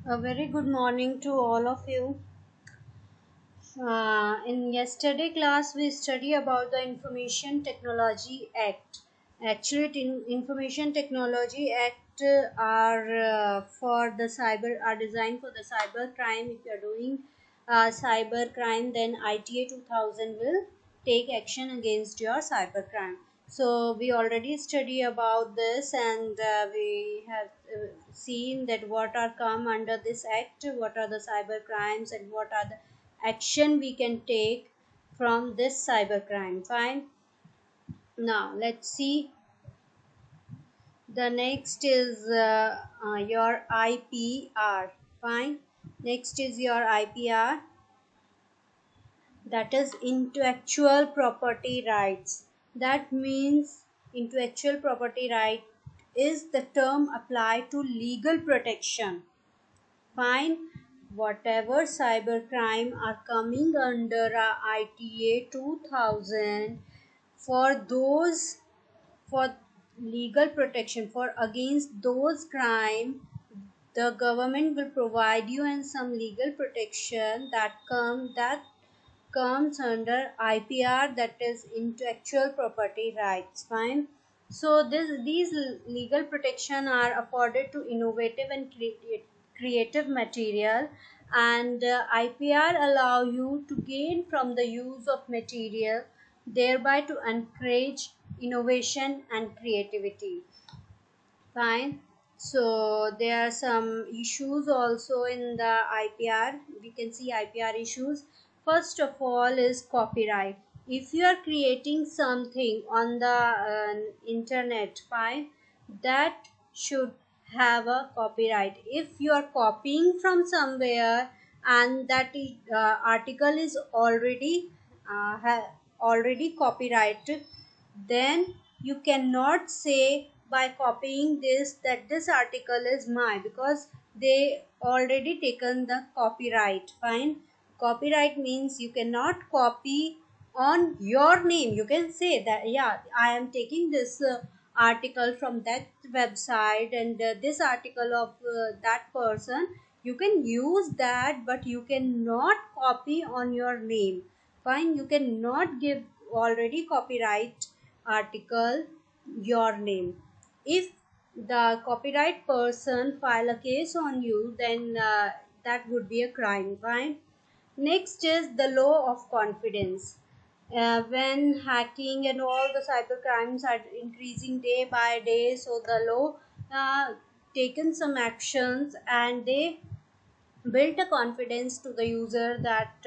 A very good morning to all of you. In yesterday class, we study about the Information Technology Act. Actually, Information Technology Act for the cyber are designed for the cyber crime. If you are doing cyber crime, then ITA 2000 will take action against your cyber crime. So we already study about this, and we have seen that what are come under this act, what are the cyber crimes, and what are the action we can take from this cybercrime. Fine. Now let's see. The next is your IPR. Fine. Next is your IPR, that is intellectual property rights. That means intellectual property right is the term applied to legal protection. Fine. Whatever cybercrime are coming under ITA 2000, for those, for legal protection for against those crime, the government will provide you and some legal protection that comes under IPR, that is intellectual property rights. Fine. So these legal protection are afforded to innovative and creative material, and IPR allow you to gain from the use of material, thereby to encourage innovation and creativity. Fine. So there are some issues also in the IPR. We can see IPR issues. First of all is copyright. If you are creating something on the internet, fine, that should have a copyright. If you are copying from somewhere and that article is already copyrighted, then you cannot say by copying this that this article is mine, because they already taken the copyright. Fine. Copyright means you cannot copy on your name. You can say that, yeah, I am taking this article from that website, and this article of that person, you can use that, but you cannot copy on your name. Fine. You cannot give already copyright article your name. If the copyright person file a case on you, then that would be a crime. Fine. Next is the law of confidence. When hacking and all the cyber crimes are increasing day by day, so the law taken some actions, and they built a confidence to the user that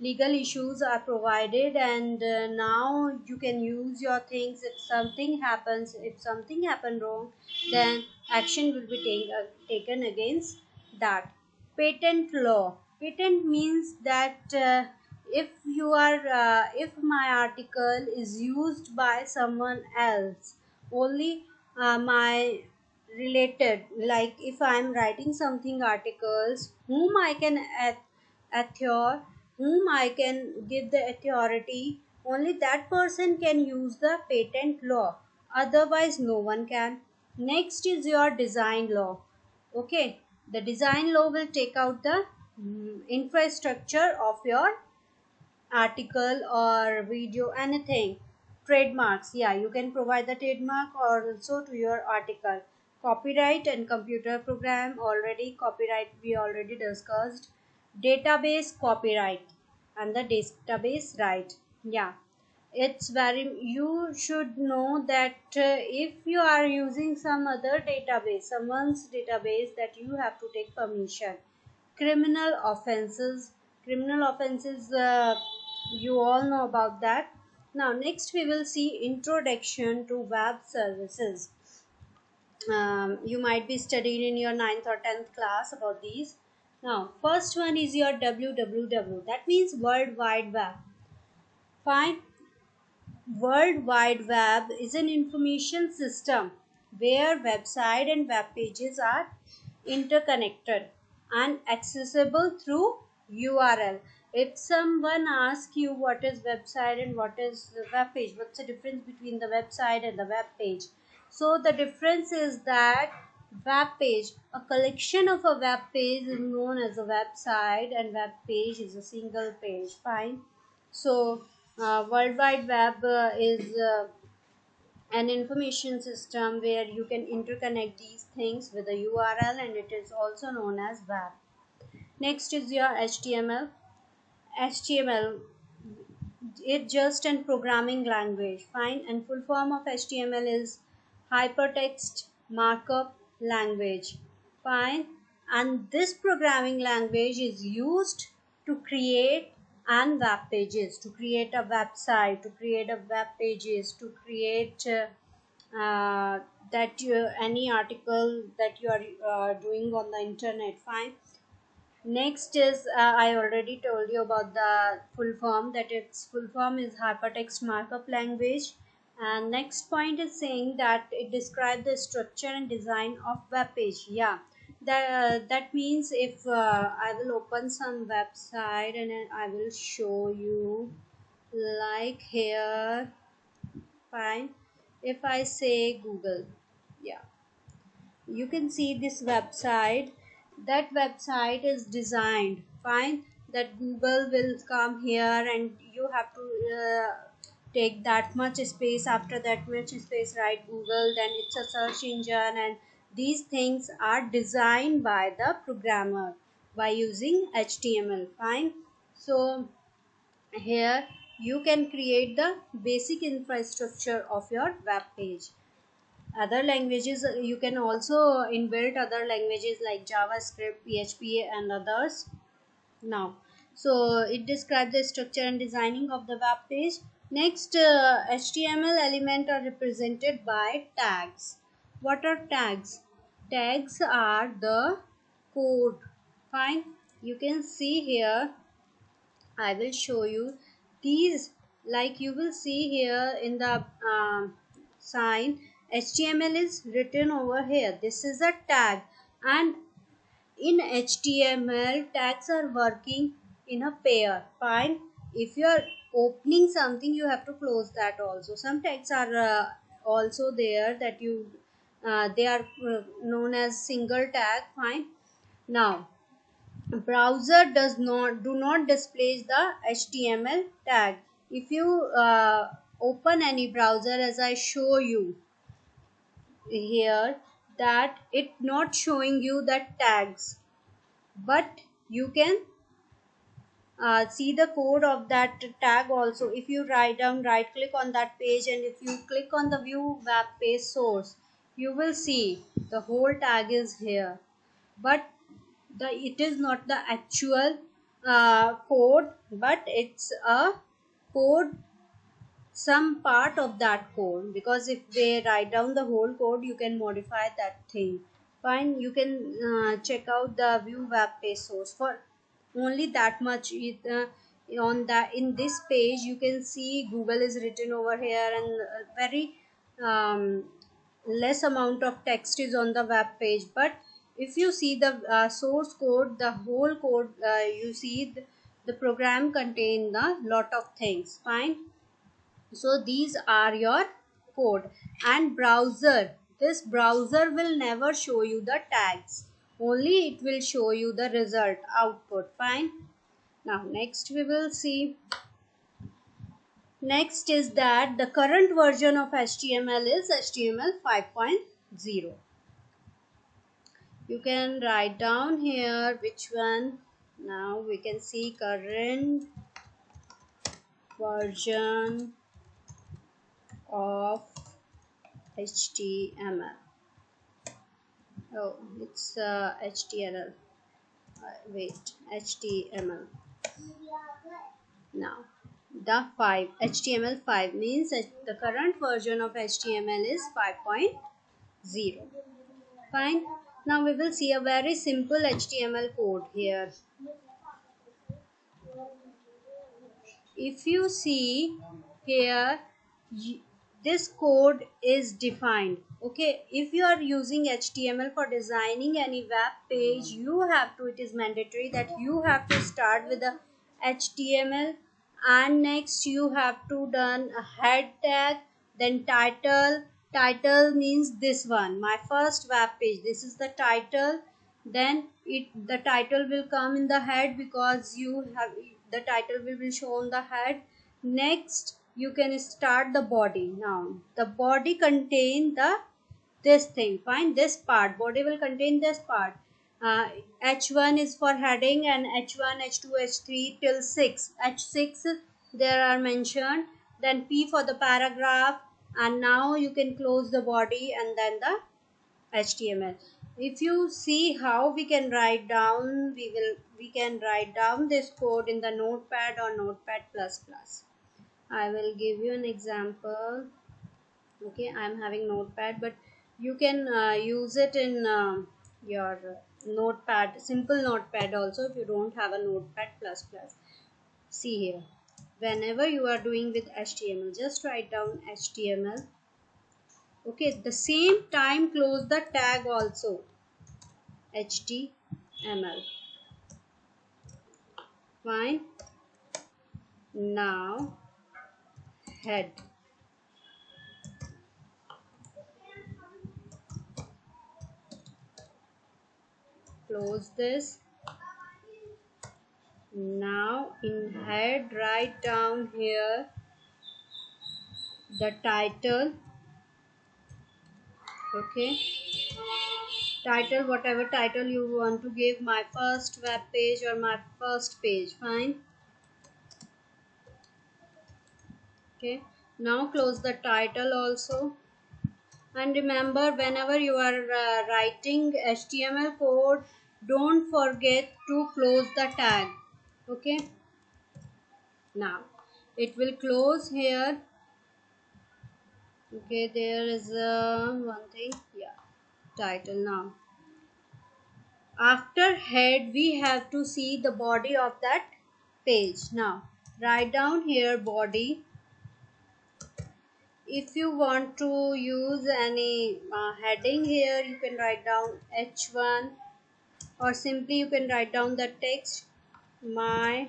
legal issues are provided, and now you can use your things. If something happens, if something happened wrong, then action will be taken against that. Patent law. Patent means that if my article is used by someone else, only my related, like if I am writing something articles, whom I can author, whom I can give the authority, only that person can use the patent law, otherwise no one can. Next is your design law. Okay. The design law will take out the infrastructure of your article or video, anything. Trademarks, yeah, you can provide the trademark also to your article. Copyright and computer program, already copyright we already discussed. Database copyright and the database right. Yeah, it's very, you should know that if you are using some other database, someone's database, that you have to take permission. Criminal offenses. Criminal offenses, you all know about that. Now next we will see introduction to web services. You might be studying in your 9th or 10th class about these. Now first one is your www, that means world wide web. Fine. World Wide Web is an information system where website and web pages are interconnected and accessible through URL. If someone asks you what is website and what is the web page, what's the difference between the website and the web page? So the difference is that Web page. A collection of a web page is known as a website, and web page is a single page. Fine. So, World Wide Web is an information system where you can interconnect these things with a URL, and it is also known as web. Next is your HTML. HTML, it's just an programming language. Fine. And full form of HTML is hypertext markup language. Fine. And this programming language is used to create and web pages, to create a website, to create a web pages, to create any article that you are doing on the internet. Fine. Next is I already told you about the full form, that its full form is hypertext markup language. And next point is saying that it describes the structure and design of web page. Yeah, that means if I will open some website and then I will show you, like here. Fine. If I say Google, yeah, you can see this website. That website is designed. Fine. That Google will come here and you have to take that much space. After that much space, write Google, then it's a search engine, and these things are designed by the programmer by using HTML. Fine. So here you can create the basic infrastructure of your web page. Other languages, you can also inbuilt other languages like JavaScript, PHP, and others. Now, so it describes the structure and designing of the web page. Next, HTML element are represented by tags. What are tags? Tags are the code. Fine. You can see here, I will show you these, like you will see here in the sign, HTML is written over here. This is a tag, and in HTML tags are working in a pair. Fine. If you are opening something, you have to close that also. Some tags are also there that you they are known as single tag. Fine. Now, browser do not display the HTML tag. If you open any browser, as I show you here, that it not showing you the tags, but you can see the code of that tag also. If you write down, right click on that page, and if you click on the view web page source, you will see the whole tag is here, but it is not the actual code, but it's a code, some part of that code, because if they write down the whole code, you can modify that thing. Fine. You can check out the view web page source for only that much. On that, in this page you can see Google is written over here, and very um, less amount of text is on the web page. But if you see the source code, the whole code, you see the program contain a lot of things. Fine. So these are your code. And browser, this browser will never show you the tags, only it will show you the result output. Fine. Now next we will see, next is that the current version of HTML is HTML 5.0. You can write down here which one. Now we can see current version of HTML. Oh, it's HTML. Wait, HTML. Now, the 5, HTML5 means the current version of HTML is 5.0. Fine. Now we will see a very simple HTML code here. If you see here, this code is defined. Okay, if you are using HTML for designing any web page, you have to, it is mandatory that you have to start with the HTML, and next you have to done a head tag, then title, Title means this one, my first web page. This is the title. Then the title will come in the head because you have the title will be shown the head. Next you can start the body. Now the body contain the this thing. Find this part. Body will contain this part. uh, H1 is for heading, and H1, H2, H3 till 6. H6 there are mentioned. Then P for the paragraph, and now you can close the body and then the HTML. If you see how we can write down, we can write down this code in the Notepad or Notepad plus plus. I will give you an example. Okay, I'm having Notepad, but you can use it in your Notepad, simple Notepad also, if you don't have a Notepad plus plus. See here, whenever you are doing with HTML, just write down HTML. Okay, the same time close the tag also, HTML. Fine. Now head. Close this. Now in head write down here the title. Okay, title, whatever title you want to give, my first web page or my first page. Fine. Okay, now close the title also. And remember, whenever you are writing HTML code, don't forget to close the tag. Okay, now it will close here. Okay, there is one thing. Yeah, title. Now after head we have to see the body of that page. Now write down here body. If you want to use any heading here, you can write down H1, or simply you can write down the text, my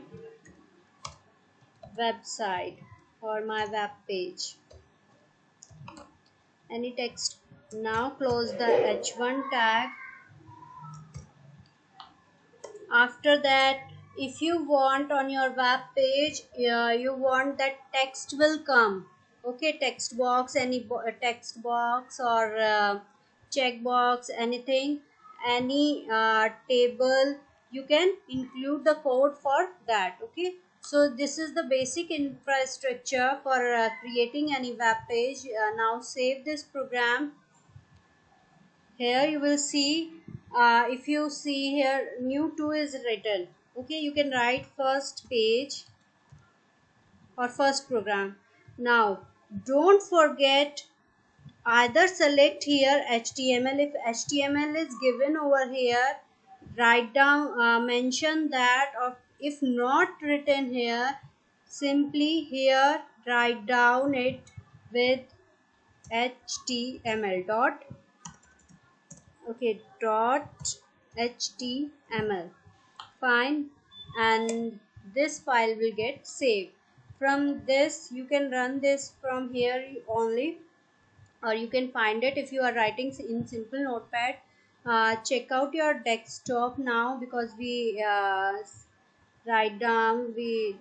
website or my web page, any text. Now close the H1 tag. After that, if you want on your web page, you want that text will come. Okay, text box, any text box or check box, anything, any table, you can include the code for that. Okay, so this is the basic infrastructure for creating any web page. Now save this program. Here you will see, if you see here, new 2 is written. Okay, you can write first page or first program. Now don't forget, either select here HTML. If HTML is given over here, write down, mention that, or if not written here, simply here write down it with HTML dot. Okay, dot HTML. Fine, and this file will get saved. From this you can run this from here only, or you can find it if you are writing in simple Notepad. Check out your desktop now, because we write down, we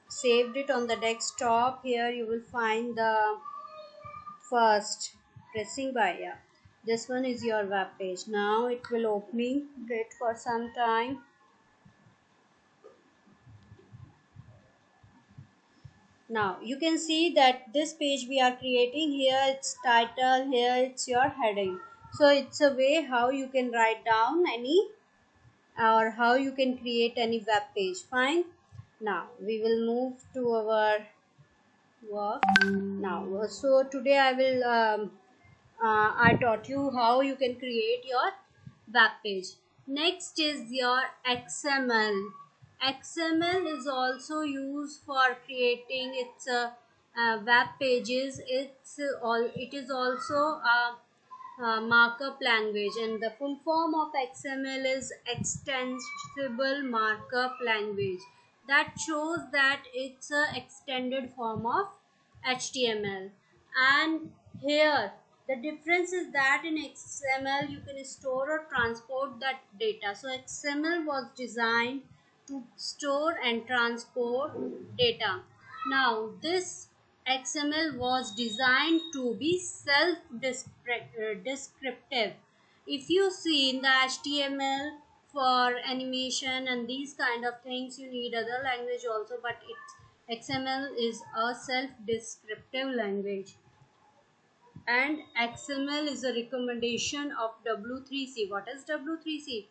saved it on the desktop. Here you will find the first, pressing by, yeah, this one is your web page. Now it will opening, wait for some time. Now you can see that this page we are creating, here it's title, here it's your heading. So it's a way how you can write down any, or how you can create any web page. Fine. Now we will move to our work. Now so today I will I taught you how you can create your web page. Next is your XML. XML is also used for creating its web pages. It is also a markup language, and the full form of XML is extensible markup language. That shows that it's a extended form of HTML. And Here, the difference is that in XML you can store or transport that data. So XML was designed to store and transport data. Now this XML was designed to be self-descriptive. If you see in the HTML for animation and these kind of things, you need other language also, but XML is a self-descriptive language. And XML is a recommendation of W3C. What is W3C?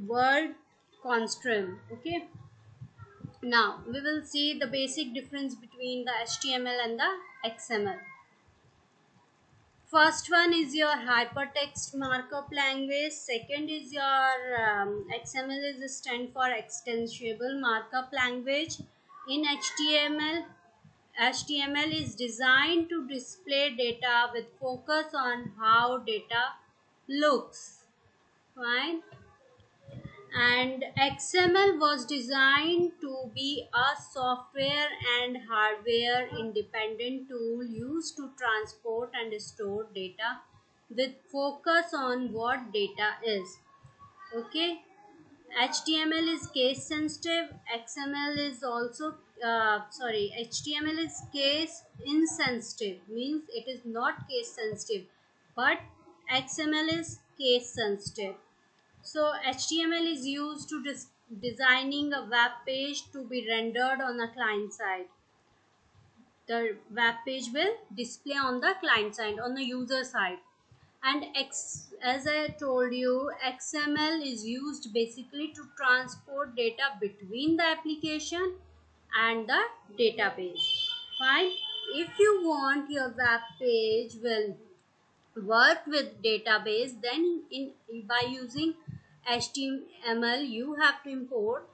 Word constraint. Okay. Now we will see the basic difference between the HTML and the XML. First one is your hypertext markup language. Second is your XML is stand for extensible markup language. In HTML is designed to display data with focus on how data looks. Fine. And XML was designed to be a software and hardware independent tool used to transport and store data with focus on what data is. Okay. HTML is case sensitive. XML is also HTML is case insensitive, means it is not case sensitive, but XML is case sensitive. So HTML is used to designing a web page to be rendered on the client side. The web page will display on the client side, on the user side. And as I told you, XML is used basically to transport data between the application and the database. Fine. If you want your web page will work with database, then by using HTML you have to import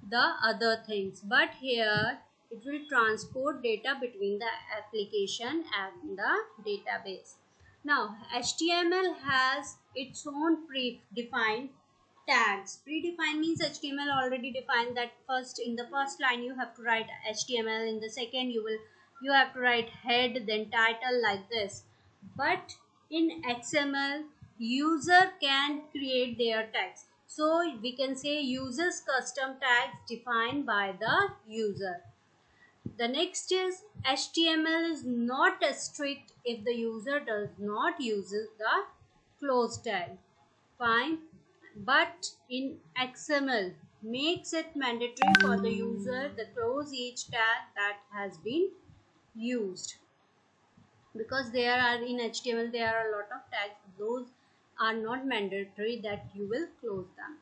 the other things, but here it will transport data between the application and the database. Now HTML has its own predefined tags. Predefined means HTML already defined that first in the first line you have to write HTML, in the second you have to write head, then title, like this. But in XML, user can create their tags. So we can say user's custom tags defined by the user. The next is HTML is not strict if the user does not use the close tag. Fine. But in XML makes it mandatory for the user to close each tag that has been used, because there are in HTML there are a lot of tags, those are not mandatory that you will close them.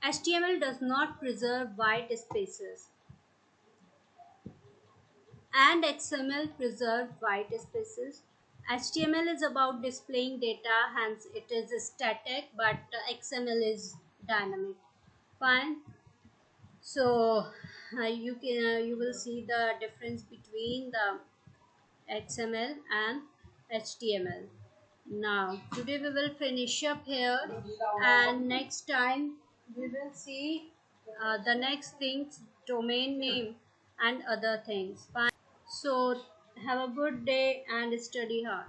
HTML does not preserve white spaces and XML preserve white spaces. HTML is about displaying data, hence it is static, but XML is dynamic. Fine. So you will see the difference between the XML and HTML. Now today we will finish up here, and next time we will see the next things, domain name and other things. Fine. So have a good day and study hard.